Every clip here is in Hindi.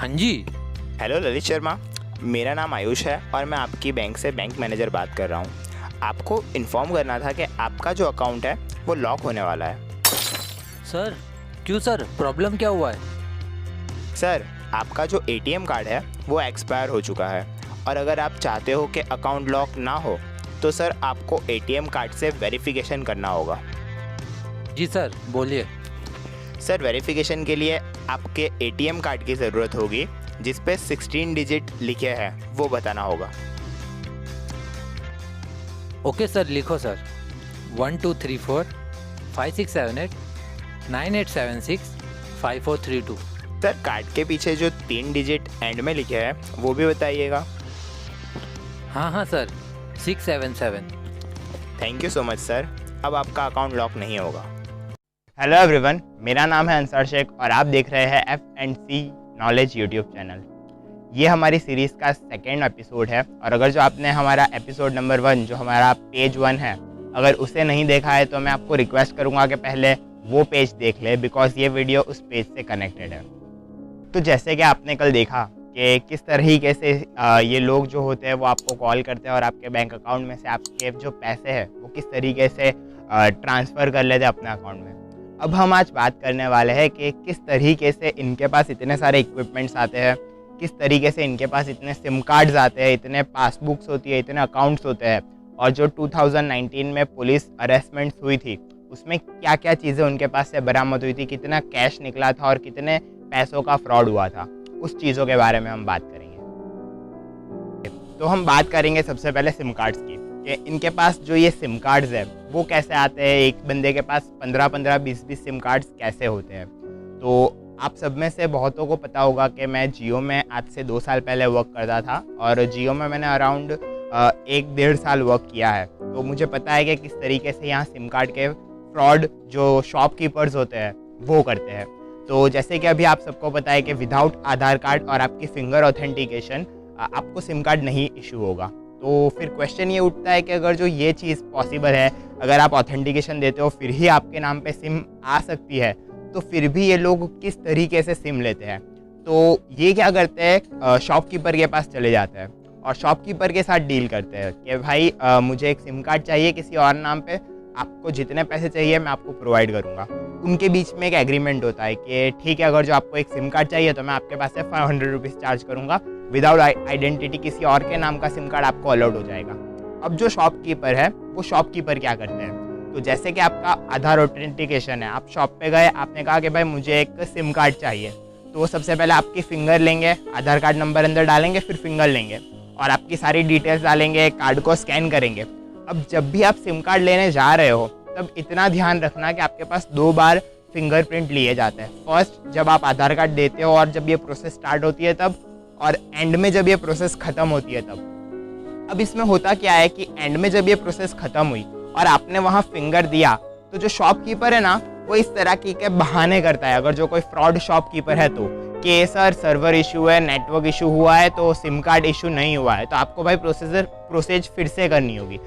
हाँ जी। हेलो ललित शर्मा, मेरा नाम आयुष है और मैं आपकी बैंक से बैंक मैनेजर बात कर रहा हूँ। आपको इन्फॉर्म करना था कि आपका जो अकाउंट है वो लॉक होने वाला है। सर, क्यों सर, प्रॉब्लम क्या हुआ है? सर, आपका जो एटीएम कार्ड है वो एक्सपायर हो चुका है और अगर आप चाहते हो कि अकाउंट लॉक ना हो तो सर आपको एटीएम कार्ड से वेरिफिकेशन करना होगा। जी सर, बोलिए। सर, वेरिफिकेशन के लिए आपके एटीएम कार्ड की ज़रूरत होगी जिस पे 16 डिजिट लिखे हैं, वो बताना होगा। ओके सर, लिखो सर। 1 2 3 4 5 6 7 8 9 8 7 6 5 4 3 2। सर, कार्ड के पीछे जो 3 डिजिट एंड में लिखे हैं वो भी बताइएगा। हाँ sir, 677। Thank you so much sir. अब आपका अकाउंट लॉक नहीं होगा। हेलो एवरीवन, मेरा नाम है अंसार शेख और आप देख रहे हैं F&C नॉलेज यूट्यूब चैनल। ये हमारी सीरीज़ का सेकेंड एपिसोड है और अगर जो आपने हमारा एपिसोड नंबर 1 जो हमारा पेज 1 है, अगर उसे नहीं देखा है तो मैं आपको रिक्वेस्ट करूँगा कि पहले वो पेज देख ले, बिकॉज ये वीडियो उस पेज से कनेक्टेड है। तो जैसे कि आपने कल देखा कि किस तरीके से ये लोग जो होते हैं वो आपको कॉल करते हैं और आपके बैंक अकाउंट में से आपके जो पैसे हैं वो किस तरीके से ट्रांसफ़र कर लेते हैं अपने अकाउंट में। अब हम आज बात करने वाले हैं कि किस तरीके से इनके पास इतने सारे इक्विपमेंट्स आते हैं, किस तरीके से इनके पास इतने सिम कार्ड्स आते हैं, इतने पासबुक्स होती है, इतने अकाउंट्स होते हैं, और जो 2019 में पुलिस अरेस्टमेंट्स हुई थी उसमें क्या क्या चीज़ें उनके पास से बरामद हुई थी, कितना कैश निकला था और कितने पैसों का फ्रॉड हुआ था, उस चीज़ों के बारे में हम बात करेंगे। तो हम बात करेंगे सबसे पहले सिम कार्ड्स की, कि इनके पास जो ये सिम कार्ड्स है वो कैसे आते हैं। एक बंदे के पास 15-15, 20-20 सिम कार्ड्स कैसे होते हैं। तो आप सब में से बहुतों को पता होगा कि मैं जियो में आज से 2 साल पहले वर्क करता था और जियो में मैंने अराउंड 1-1.5 साल वर्क किया है। तो मुझे पता है कि किस तरीके से यहाँ सिम कार्ड के फ्रॉड जो शॉपकीपर्स होते हैं वो करते हैं। तो जैसे कि अभी आप सबको पता है कि विदाउट आधार कार्ड और आपकी फिंगर ऑथेंटिकेशन आपको सिम कार्ड नहीं इशू होगा। तो फिर क्वेश्चन ये उठता है कि अगर जो ये चीज़ पॉसिबल है, अगर आप ऑथेंटिकेशन देते हो फिर ही आपके नाम पे सिम आ सकती है, तो फिर भी ये लोग किस तरीके से सिम लेते हैं। तो ये क्या करते हैं, शॉपकीपर के पास चले जाते हैं और शॉपकीपर के साथ डील करते हैं कि भाई मुझे एक सिम कार्ड चाहिए किसी और नाम पे, आपको जितने पैसे चाहिए मैं आपको प्रोवाइड करूँगा। उनके बीच में एक एग्रीमेंट होता है कि ठीक है, अगर जो आपको एक सिम कार्ड चाहिए तो मैं आपके पास से 500 रुपीज़ चार्ज करूँगा, विदाउट आइडेंटिटी किसी और के नाम का सिम कार्ड आपको अलाउड हो जाएगा। अब जो शॉपकीपर है वो शॉपकीपर क्या करते हैं, तो जैसे कि आपका आधार ऑथेंटिकेशन है, आप शॉप पे गए, आपने कहा कि भाई मुझे एक सिम कार्ड चाहिए, तो वो सबसे पहले आपकी फिंगर लेंगे, आधार कार्ड नंबर अंदर डालेंगे, फिर फिंगर लेंगे और आपकी सारी डिटेल्स डालेंगे, कार्ड को स्कैन करेंगे। अब जब भी आप सिम कार्ड लेने जा रहे हो तब इतना ध्यान रखना कि आपके पास 2 बार फिंगरप्रिंट लिए जाते हैं। फर्स्ट जब आप आधार कार्ड देते हो और जब ये प्रोसेस स्टार्ट होती है तब, और एंड में जब ये प्रोसेस ख़त्म होती है तब। अब इसमें होता क्या है कि एंड में जब ये प्रोसेस ख़त्म हुई और आपने वहाँ फिंगर दिया, तो जो शॉपकीपर है ना वो इस तरह के बहाने करता है, अगर जो कोई फ्रॉड शॉपकीपर है तो, कि सर सर्वर इशू है, नेटवर्क इशू हुआ है, तो सिम कार्ड इशू नहीं हुआ है, तो आपको भाई प्रोसेस फिर से करनी होगी।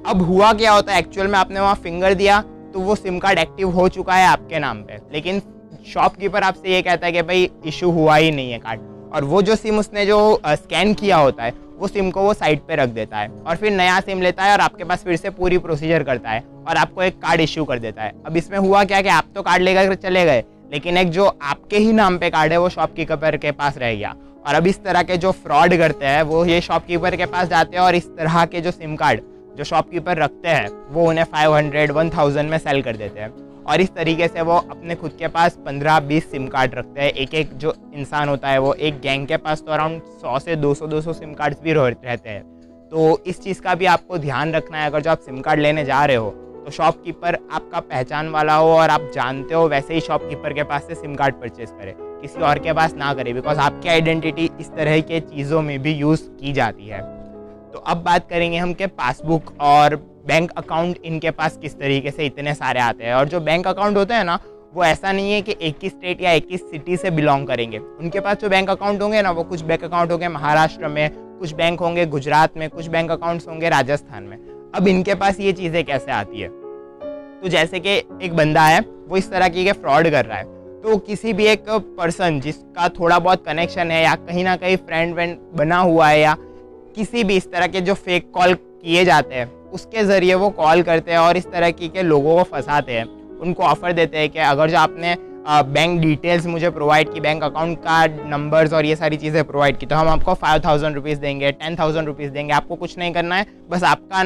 अब हुआ क्या होता है, एक्चुअल में आपने वहाँ फिंगर दिया तो वो सिम कार्ड एक्टिव हो चुका है आपके नाम पे, लेकिन शॉपकीपर आपसे ये कहता है कि भाई इशू हुआ ही नहीं है कार्ड, और वो जो सिम उसने जो स्कैन किया होता है वो सिम को वो साइड पे रख देता है और फिर नया सिम लेता है और आपके पास फिर से पूरी प्रोसीजर करता है और आपको एक कार्ड इशू कर देता है। अब इसमें हुआ क्या कि आप तो कार्ड लेकर चले गए, लेकिन एक जो आपके ही नाम पे कार्ड है वो शॉपकीपर के पास रह गया। और अब इस तरह के जो फ्रॉड करते हैं वो ये शॉपकीपर के पास जाते हैं और इस तरह के जो सिम कार्ड जो शॉपकीपर रखते हैं वो उन्हें 500-1000 में सेल कर देते हैं। और इस तरीके से वो अपने खुद के पास 15-20 सिम कार्ड रखते हैं। एक जो इंसान होता है वो एक गैंग के पास तो अराउंड 100 से 200 सिम कार्ड्स भी रहते हैं। तो इस चीज़ का भी आपको ध्यान रखना है, अगर जो आप सिम कार्ड लेने जा रहे हो तो शॉपकीपर आपका पहचान वाला हो और आप जानते हो, वैसे ही शॉपकीपर के पास से सिम कार्ड परचेज करें, किसी और के पास ना करें, बिकॉज आपकी आइडेंटिटी इस तरह के चीज़ों में भी यूज़ की जाती है। तो अब बात करेंगे हम कि पासबुक और बैंक अकाउंट इनके पास किस तरीके से इतने सारे आते हैं। और जो बैंक अकाउंट होते हैं ना वो ऐसा नहीं है कि एक ही स्टेट या एक ही सिटी से बिलोंग करेंगे। उनके पास जो बैंक अकाउंट होंगे ना, वो कुछ बैंक अकाउंट होंगे महाराष्ट्र में, कुछ बैंक होंगे गुजरात में, कुछ बैंक अकाउंट्स होंगे राजस्थान में। अब इनके पास ये चीज़ें कैसे आती है, तो जैसे कि एक बंदा है वो इस तरह की फ्रॉड कर रहा है, तो किसी भी एक पर्सन जिसका थोड़ा बहुत कनेक्शन है या कहीं ना कहीं फ्रेंड बना हुआ है या किसी भी इस तरह के जो फेक कॉल किए जाते हैं उसके ज़रिए वो कॉल करते हैं और इस तरह के लोगों को फंसाते हैं। उनको ऑफ़र देते हैं कि अगर जो आपने बैंक डिटेल्स मुझे प्रोवाइड की, बैंक अकाउंट का नंबर्स और ये सारी चीज़ें प्रोवाइड की, तो हम आपको 5,000 रुपीज़ देंगे, 10,000 रुपीज़ देंगे। आपको कुछ नहीं करना है, बस आपका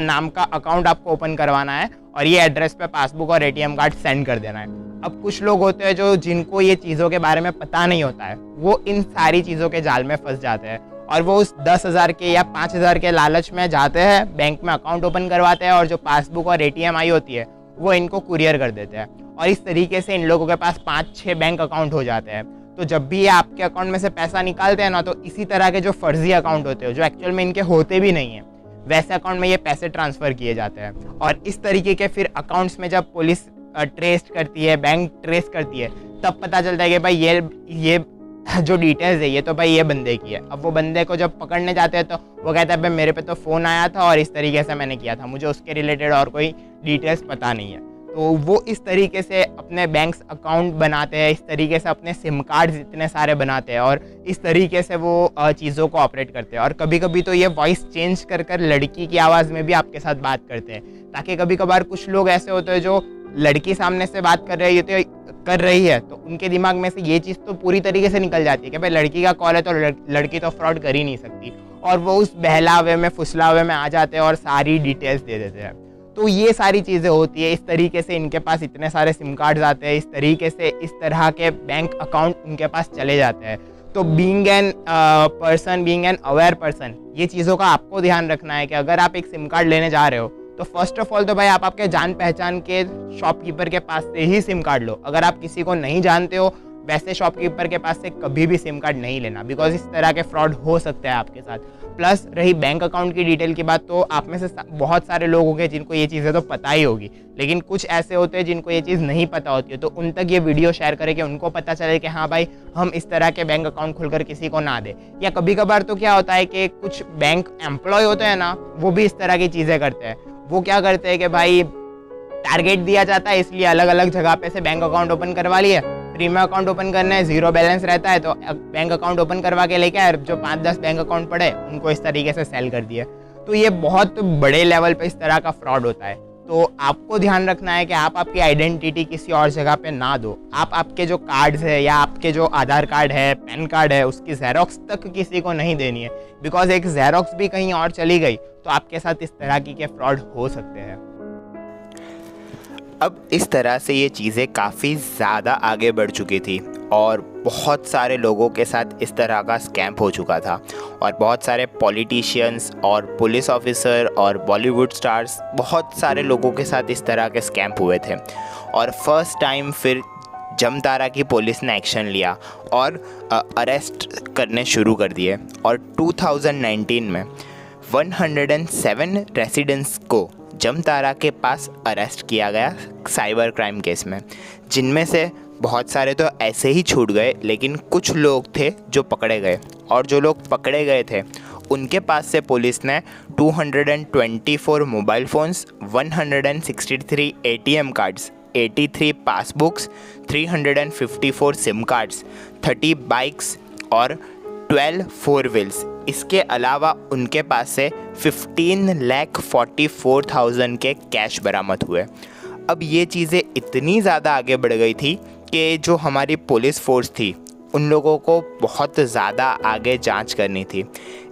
नाम का अकाउंट आपको ओपन करवाना है और ये एड्रेस पे पासबुक और ATM कार्ड सेंड कर देना है। अब कुछ लोग होते हैं जो जिनको ये चीज़ों के बारे में पता नहीं होता है, वो इन सारी चीज़ों के जाल में फंस जाते हैं और वो उस 10,000 के या 5,000 के लालच में जाते हैं, बैंक में अकाउंट ओपन करवाते हैं और जो पासबुक और ATM आई होती है वो इनको कुरियर कर देते हैं और इस तरीके से इन लोगों के पास 5-6 बैंक अकाउंट हो जाते हैं। तो जब भी ये आपके अकाउंट में से पैसा निकालते हैं ना, तो इसी तरह के जो फर्जी अकाउंट होते हैं जो एक्चुअल में इनके होते भी नहीं हैं, वैसे अकाउंट में ये पैसे ट्रांसफ़र किए जाते हैं। और इस तरीके के फिर अकाउंट्स में जब पुलिस ट्रेस करती है, बैंक ट्रेस करती है, तब पता चलता है कि भाई ये जो डिटेल्स है ये तो भाई ये बंदे की है। अब वो बंदे को जब पकड़ने जाते हैं तो वो कहता है भाई मेरे पे तो फ़ोन आया था और इस तरीके से मैंने किया था, मुझे उसके रिलेटेड और कोई डिटेल्स पता नहीं है। तो वो इस तरीके से अपने बैंक्स अकाउंट बनाते हैं, इस तरीके से अपने सिम कार्ड्स इतने सारे बनाते हैं और इस तरीके से वो चीज़ों को ऑपरेट करते हैं। और कभी कभी तो ये वॉइस चेंज कर कर लड़की की आवाज़ में भी आपके साथ बात करते हैं, ताकि कभी कभार कुछ लोग ऐसे होते हैं जो लड़की सामने से बात कर रही है तो उनके दिमाग में से ये चीज़ तो पूरी तरीके से निकल जाती है कि भाई लड़की का कॉल है तो लड़की तो फ्रॉड कर ही नहीं सकती, और वो उस बहलावे में फुसलावे में आ जाते हैं और सारी डिटेल्स दे देते हैं। तो ये सारी चीज़ें होती है, इस तरीके से इनके पास इतने सारे सिम कार्ड्स आते हैं, इस तरीके से इस तरह के बैंक अकाउंट उनके पास चले जाते हैं। तो बीइंग एन अवेयर पर्सन, ये चीज़ों का आपको ध्यान रखना है कि अगर आप एक सिम कार्ड लेने जा रहे हो तो फर्स्ट ऑफ ऑल तो भाई आप आपके जान पहचान के शॉपकीपर के पास से ही सिम कार्ड लो। अगर आप किसी को नहीं जानते हो वैसे शॉपकीपर के पास से कभी भी सिम कार्ड नहीं लेना, बिकॉज इस तरह के फ्रॉड हो सकते हैं आपके साथ। प्लस रही बैंक अकाउंट की डिटेल की बात, तो आप में से बहुत सारे लोग होंगे जिनको ये चीज़ें तो पता ही होगी, लेकिन कुछ ऐसे होते हैं जिनको ये चीज़ नहीं पता होती है, तो उन तक ये वीडियो शेयर करें कि उनको पता चले कि हाँ भाई हम इस तरह के बैंक अकाउंट खुलकर किसी को ना दे। या कभी कभार तो क्या होता है कि कुछ बैंक एम्प्लॉय होते हैं ना, वो भी इस तरह की चीज़ें करते हैं। वो क्या करते हैं कि भाई टारगेट दिया जाता है इसलिए अलग अलग जगह पे से बैंक अकाउंट ओपन करवा लिए, फ्री में अकाउंट ओपन करना है, जीरो बैलेंस रहता है तो बैंक अकाउंट ओपन करवा के लेके आए, जो 5-10 बैंक अकाउंट पड़े उनको इस तरीके से सेल कर दिए। तो ये बहुत बड़े लेवल पे इस तरह का फ्रॉड होता है। तो आपको ध्यान रखना है कि आप आपकी आइडेंटिटी किसी और जगह पे ना दो। आप आपके जो कार्ड्स है या आपके जो आधार कार्ड है, पैन कार्ड है, उसकी जेरोक्स तक किसी को नहीं देनी है, बिकॉज एक जेरोक्स भी कहीं और चली गई तो आपके साथ इस तरह के फ्रॉड हो सकते हैं। अब इस तरह से ये चीज़ें काफ़ी ज़्यादा आगे बढ़ चुकी थी और बहुत सारे लोगों के साथ इस तरह का स्कैम हो चुका था, और बहुत सारे पॉलिटिशियंस और पुलिस ऑफिसर और बॉलीवुड स्टार्स, बहुत सारे लोगों के साथ इस तरह के स्कैम हुए थे। और फर्स्ट टाइम फिर जमतारा की पुलिस ने एक्शन लिया और अरेस्ट करने शुरू कर दिए, और 2019 में 107 रेसिडेंट्स को जमतारा के पास अरेस्ट किया गया साइबर क्राइम केस में, जिनमें से बहुत सारे तो ऐसे ही छूट गए, लेकिन कुछ लोग थे जो पकड़े गए, और जो लोग पकड़े गए थे उनके पास से पुलिस ने 224 mobile phones, 163 ATM cards, 83 passbooks, 354 SIM cards, 30 bikes और 12 फोर व्हील्स, इसके अलावा उनके पास से 15,44,000 के कैश बरामद हुए। अब ये चीज़ें इतनी ज़्यादा आगे बढ़ गई थी कि जो हमारी पुलिस फोर्स थी उन लोगों को बहुत ज़्यादा आगे जांच करनी थी।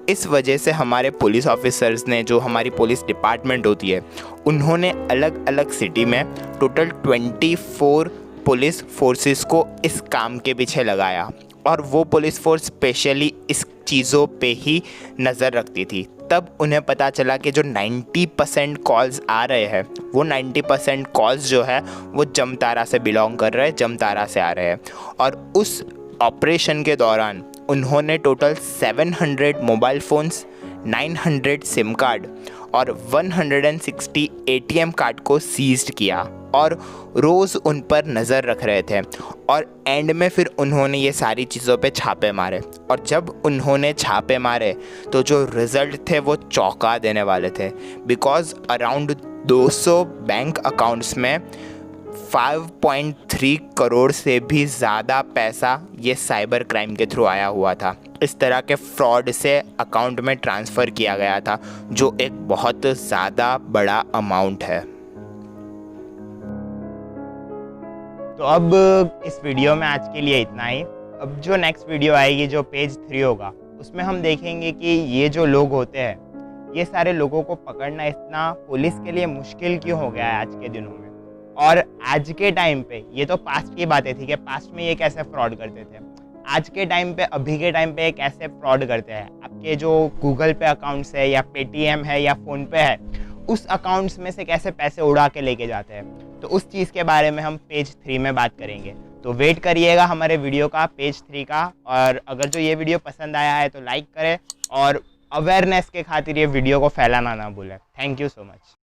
इस वजह से हमारे पुलिस ऑफिसर्स ने, जो हमारी पुलिस डिपार्टमेंट होती है, उन्होंने अलग अलग सिटी में टोटल 24 पुलिस फोर्सेस को इस काम के पीछे लगाया, और वो पुलिस फोर्स स्पेशली इस चीज़ों पे ही नज़र रखती थी। तब उन्हें पता चला कि जो 90% कॉल्स आ रहे हैं वो 90% कॉल्स जो है वो जमतारा से बिलोंग कर रहे हैं, जमतारा से आ रहे हैं। और उस ऑपरेशन के दौरान उन्होंने total 700 mobile phones, 900 SIM card और 160 ATM कार्ड को सीज्ड किया, और रोज़ उन पर नज़र रख रहे थे। और एंड में फिर उन्होंने ये सारी चीज़ों पे छापे मारे, और जब उन्होंने छापे मारे तो जो रिज़ल्ट थे वो चौंका देने वाले थे, बिकॉज़ अराउंड 200 बैंक अकाउंट्स में 5.3 करोड़ से भी ज़्यादा पैसा ये साइबर क्राइम के थ्रू आया हुआ था। इस तरह के फ्रॉड से अकाउंट में ट्रांसफ़र किया गया था, जो एक बहुत ज़्यादा बड़ा अमाउंट है। तो अब इस वीडियो में आज के लिए इतना ही। अब जो नेक्स्ट वीडियो आएगी, जो पेज 3 होगा, उसमें हम देखेंगे कि ये जो लोग होते हैं, ये सारे लोगों को पकड़ना इतना पुलिस के लिए मुश्किल क्यों हो गया है आज के दिनों में। और आज के टाइम पे, ये तो पास्ट की बातें थी कि पास्ट में ये कैसे फ्रॉड करते थे, आज के टाइम पे, अभी के टाइम पे कैसे फ्रॉड करते हैं। आपके जो गूगल पे अकाउंट्स है या पेटीएम है या फ़ोनपे है, उस अकाउंट्स में से कैसे पैसे उड़ा के लेके जाते हैं। तो उस चीज़ के बारे में हम पेज 3 में बात करेंगे। तो वेट करिएगा हमारे वीडियो का, पेज 3 का। और अगर जो ये वीडियो पसंद आया है तो लाइक करें और अवेयरनेस के खातिर ये वीडियो को फैलाना ना भूलें। Thank you so much.